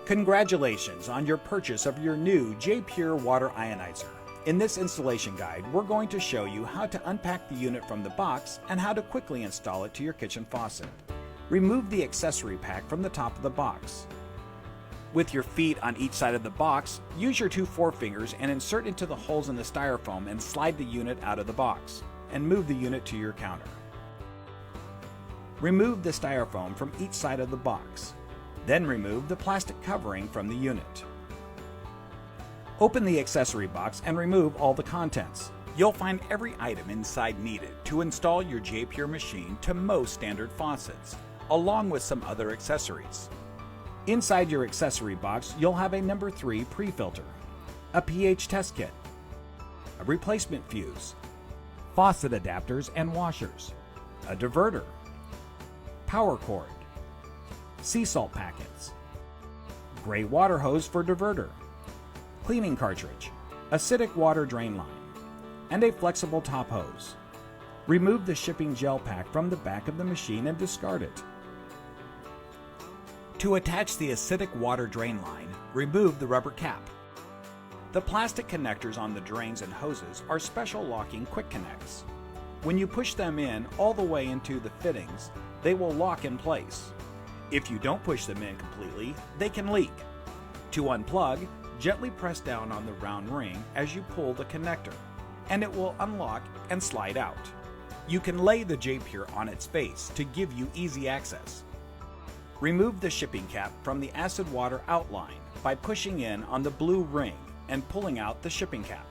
Congratulations on your purchase of your new Jpure water ionizer. In this installation guide, we're going to show you how to unpack the unit from the box and how to quickly install it to your kitchen faucet. Remove the accessory pack from the top of the box. With your feet on each side of the box, use your two forefingers and insert into the holes in the styrofoam and slide the unit out of the box, and move the unit to your counter. Remove the styrofoam from each side of the box. Then remove the plastic covering from the unit. Open the accessory box and remove all the contents. You'll find every item inside needed to install your Jpure machine to most standard faucets, along with some other accessories. Inside your accessory box, you'll have a number 3 pre-filter, a pH test kit, a replacement fuse, faucet adapters and washers, a diverter, power cord, sea salt packets, gray water hose for diverter, cleaning cartridge, acidic water drain line, and a flexible top hose. Remove the shipping gel pack from the back of the machine and discard it. To attach the acidic water drain line, remove the rubber cap. The plastic connectors on the drains and hoses are special locking quick connects. When you push them in all the way into the fittings, they will lock in place. If you don't push them in completely, they can leak. To unplug, gently press down on the round ring as you pull the connector, and it will unlock and slide out. You can lay the Jpure on its face to give you easy access. Remove the shipping cap from the acid water outline by pushing in on the blue ring and pulling out the shipping cap.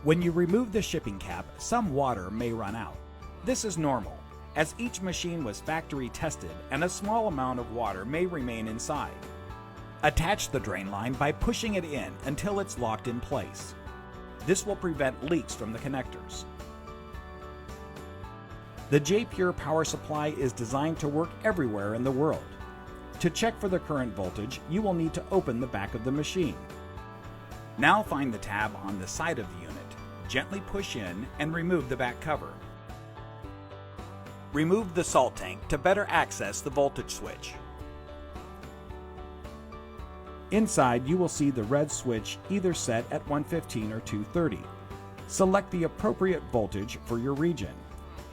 When you remove the shipping cap, some water may run out. This is normal, as each machine was factory tested and a small amount of water may remain inside. Attach the drain line by pushing it in until it's locked in place. This will prevent leaks from the connectors. The Jpure power supply is designed to work everywhere in the world. To check for the current voltage, you will need to open the back of the machine. Now find the tab on the side of the unit, gently push in and remove the back cover. Remove the salt tank to better access the voltage switch. Inside, you will see the red switch either set at 115 or 230. Select the appropriate voltage for your region.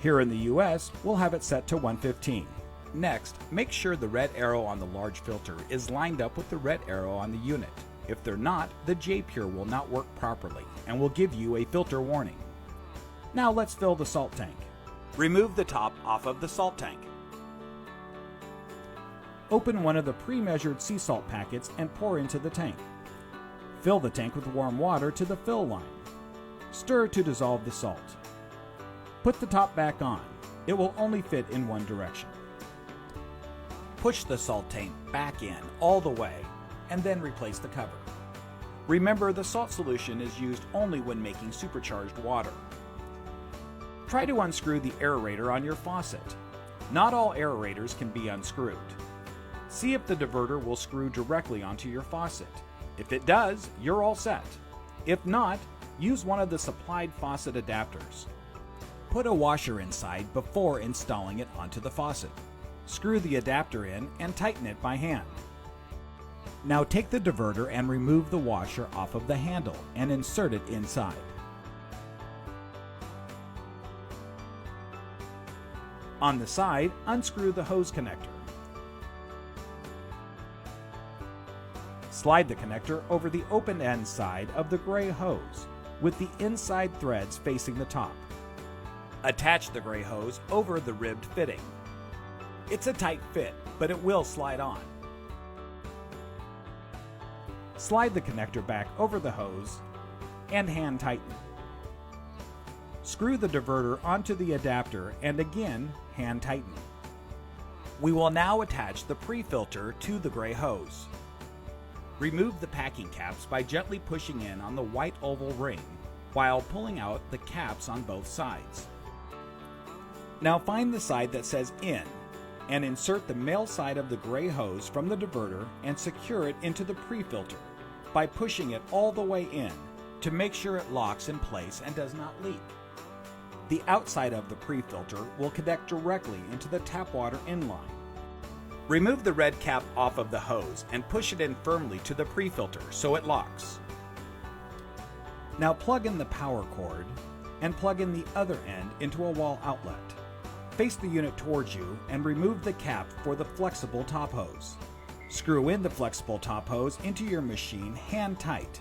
Here in the US, we'll have it set to 115. Next, make sure the red arrow on the large filter is lined up with the red arrow on the unit. If they're not, the Jpure will not work properly and will give you a filter warning. Now let's fill the salt tank. Remove the top off of the salt tank. Open one of the pre-measured sea salt packets and pour into the tank. Fill the tank with warm water to the fill line. Stir to dissolve the salt. Put the top back on. It will only fit in one direction. Push the salt tank back in all the way and then replace the cover. Remember, the salt solution is used only when making supercharged water. Try to unscrew the aerator on your faucet. Not all aerators can be unscrewed. See if the diverter will screw directly onto your faucet. If it does, you're all set. If not, use one of the supplied faucet adapters. Put a washer inside before installing it onto the faucet. Screw the adapter in and tighten it by hand. Now take the diverter and remove the washer off of the handle and insert it inside. On the side, unscrew the hose connector. Slide the connector over the open end side of the gray hose with the inside threads facing the top. Attach the gray hose over the ribbed fitting. It's a tight fit, but it will slide on. Slide the connector back over the hose and hand tighten. Screw the diverter onto the adapter and again hand tighten. We will now attach the pre-filter to the gray hose. Remove the packing caps by gently pushing in on the white oval ring while pulling out the caps on both sides. Now find the side that says in and insert the male side of the gray hose from the diverter and secure it into the pre-filter by pushing it all the way in to make sure it locks in place and does not leak. The outside of the pre-filter will connect directly into the tap water inline. Remove the red cap off of the hose and push it in firmly to the pre-filter so it locks. Now plug in the power cord and plug in the other end into a wall outlet. Face the unit towards you and remove the cap for the flexible top hose. Screw in the flexible top hose into your machine hand tight.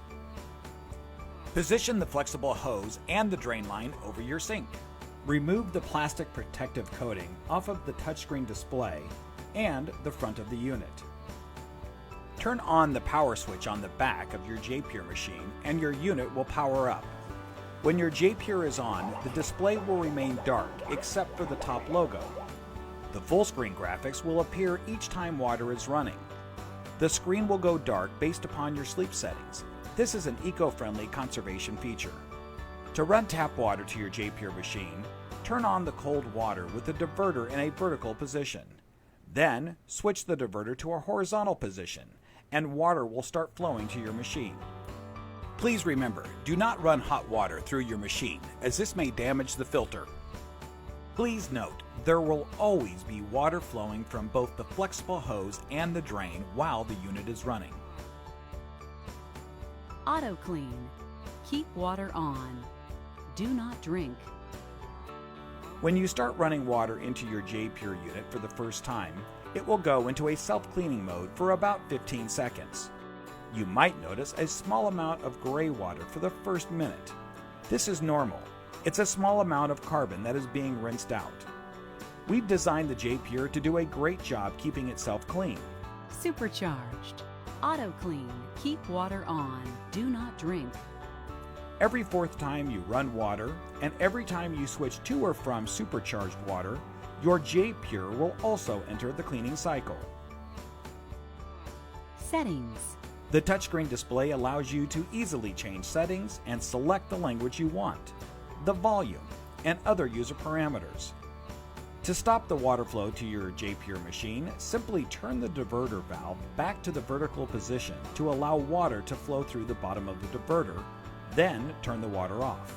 Position the flexible hose and the drain line over your sink. Remove the plastic protective coating off of the touchscreen display and the front of the unit. Turn on the power switch on the back of your Jpure machine and your unit will power up. When your Jpure is on, the display will remain dark except for the top logo. The full screen graphics will appear each time water is running. The screen will go dark based upon your sleep settings. This is an eco-friendly conservation feature. To run tap water to your Jpure machine, turn on the cold water with the diverter in a vertical position. Then, switch the diverter to a horizontal position, and water will start flowing to your machine. Please remember, do not run hot water through your machine, as this may damage the filter. Please note, there will always be water flowing from both the flexible hose and the drain while the unit is running. Auto clean. Keep water on. Do not drink. When you start running water into your Jpure unit for the first time, it will go into a self-cleaning mode for about 15 seconds. You might notice a small amount of gray water for the first minute. This is normal. It's a small amount of carbon that is being rinsed out. We've designed the Jpure to do a great job keeping itself clean. Supercharged. Auto clean. Keep water on. Do not drink. Every fourth time you run water, and every time you switch to or from supercharged water, your Jpure will also enter the cleaning cycle. Settings. The touchscreen display allows you to easily change settings and select the language you want, the volume, and other user parameters. To stop the water flow to your Jpure machine, simply turn the diverter valve back to the vertical position to allow water to flow through the bottom of the diverter, then turn the water off.